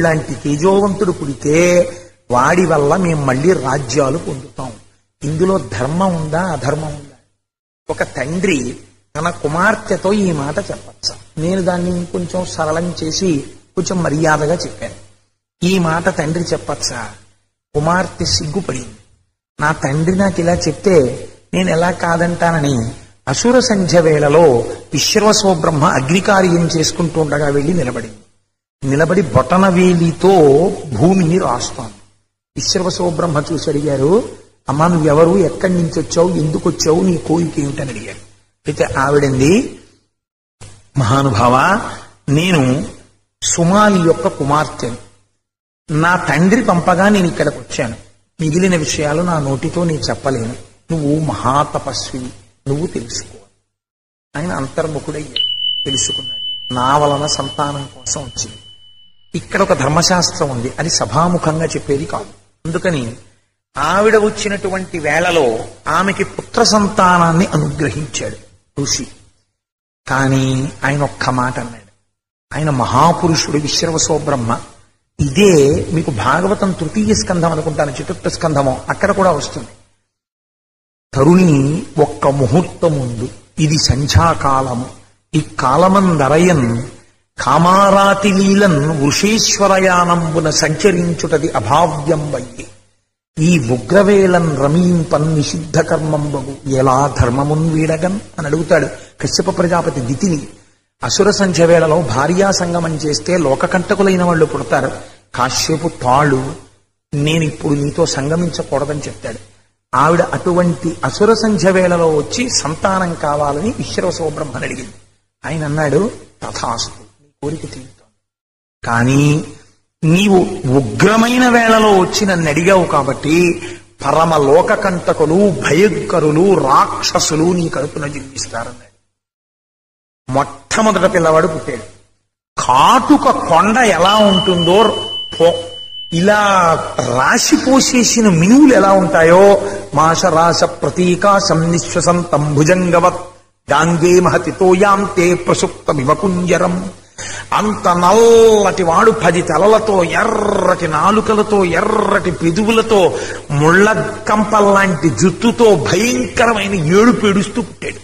లాంటి తేజోవంతుడు పుడితే వాడి వల్ల మేము మళ్ళీ రాజ్యాలు పొందుతాం. ఇందులో ధర్మం ఉందా అధర్మం ఉందా? ఒక తండ్రి తన కుమార్తెతో ఈ మాట చెప్పచ్చా? నేను దాన్ని కొంచెం సరళం చేసి కొంచెం మర్యాదగా చెప్పాను. ఈ మాట తండ్రి చెప్పచ్చా? కుమార్తె సిగ్గుపడింది. నా తండ్రి నాకు ఇలా చెప్తే నేను ఎలా కాదంటానని అసుర సంధ్య వేళలో విశ్వవసోబ్రహ్మ అగ్నికార్యం చేసుకుంటూ ఉండగా వెళ్లి నిలబడి బొటనవేలితో భూమిని రాస్తాను. విశ్వవసోబ్రహ్మ చూసి అడిగారు, అమ్మా నువ్వెవరు, ఎక్కడి నుంచి వచ్చావు, ఎందుకు వచ్చావు, నీ కోరిక ఏమిటని అడిగారు. అయితే ఆవిడంది, మహానుభావ నేను సుమాలి యొక్క కుమార్తెను, నా తండ్రి పంపగా నేను ఇక్కడికి వచ్చాను. మిగిలిన విషయాలు నా నోటితో నేను చెప్పలేను. నువ్వు మహాతపస్వి, నువ్వు తెలుసుకో. ఆయన అంతర్ముఖుడయ్యాడు, తెలుసుకున్నాడు. నా వలన సంతానం కోసం వచ్చింది. ఇక్కడ ఒక ధర్మశాస్త్రం ఉంది, అది సభాముఖంగా చెప్పేది కాదు. అందుకని ఆవిడ వచ్చినటువంటి వేళలో ఆమెకి పుత్ర సంతానాన్ని అనుగ్రహించాడు ఋషి. కానీ ఆయన ఒక్క మాట అన్నాడు. ఆయన మహాపురుషుడు విశ్వవసోబ్రహ్మ. ఇదే మీకు భాగవతం తృతీయ స్కంధం అనుకుంటాను, చతుర్థ స్కంధమో, అక్కడ కూడా వస్తుంది. తరుణి ఒక్క ముహూర్తం ముందు, ఇది సంధ్యాకాలము, ఈ కాలమందరయన్ కామారాతి లీలన్ వృషేశ్వరయానంబున సంచరించుటది అభావ్యం వయ్యే. ఈ ఉగ్రవేళన్ రమీంపన్ నిషిద్ధ కర్మంబగు ఎలా ధర్మమున్ వీడగన్ అని అడుగుతాడు కశ్యప ప్రజాపతి దితిని. అసుర సంధ్య వేళలో భార్యా సంగమం చేస్తే లోకకంటకులైన వాళ్ళు పుడతారు. కాశ్యపు తాళు, నేనిప్పుడు నీతో సంగమించకూడదని చెప్తాడు. ఆవిడ అటువంటి అసుర సంధ్య వేళలో వచ్చి సంతానం కావాలని విశ్వవసోబ్రహ్మని అడిగింది. ఆయన అన్నాడు, తథాస్తు, నీ కోరిక తీరుతాను. కానీ నీవు ఉగ్రమైన వేళలో వచ్చి నన్ను అడిగావు కాబట్టి పరమ లోకకంటకులు, భయంకరులు, రాక్షసులు నీ కడుపున జన్మిస్తారన్నాడు. మొట్టమొదట పిల్లవాడు పుట్టాడు. కాటుక కొండ ఎలా ఉంటుందో, ఇలా రాశి పోసేసిన మినువులు ఎలా ఉంటాయో, మాషరాశ ప్రతీకాశం నిశ్వసంతం భుజంగవత్ గాంగే మహతితోయాంతే ప్రసుప్తమివ కుంజరం. అంత నల్లటి వాడు, 10 తలలతో, ఎర్రటి నాలుకలతో, ఎర్రటి పెదువులతో, ముళ్ళ కంపల్లాంటి జుత్తుతో భయంకరమైన ఏడుపు ఏడుస్తూ పుట్టాడు.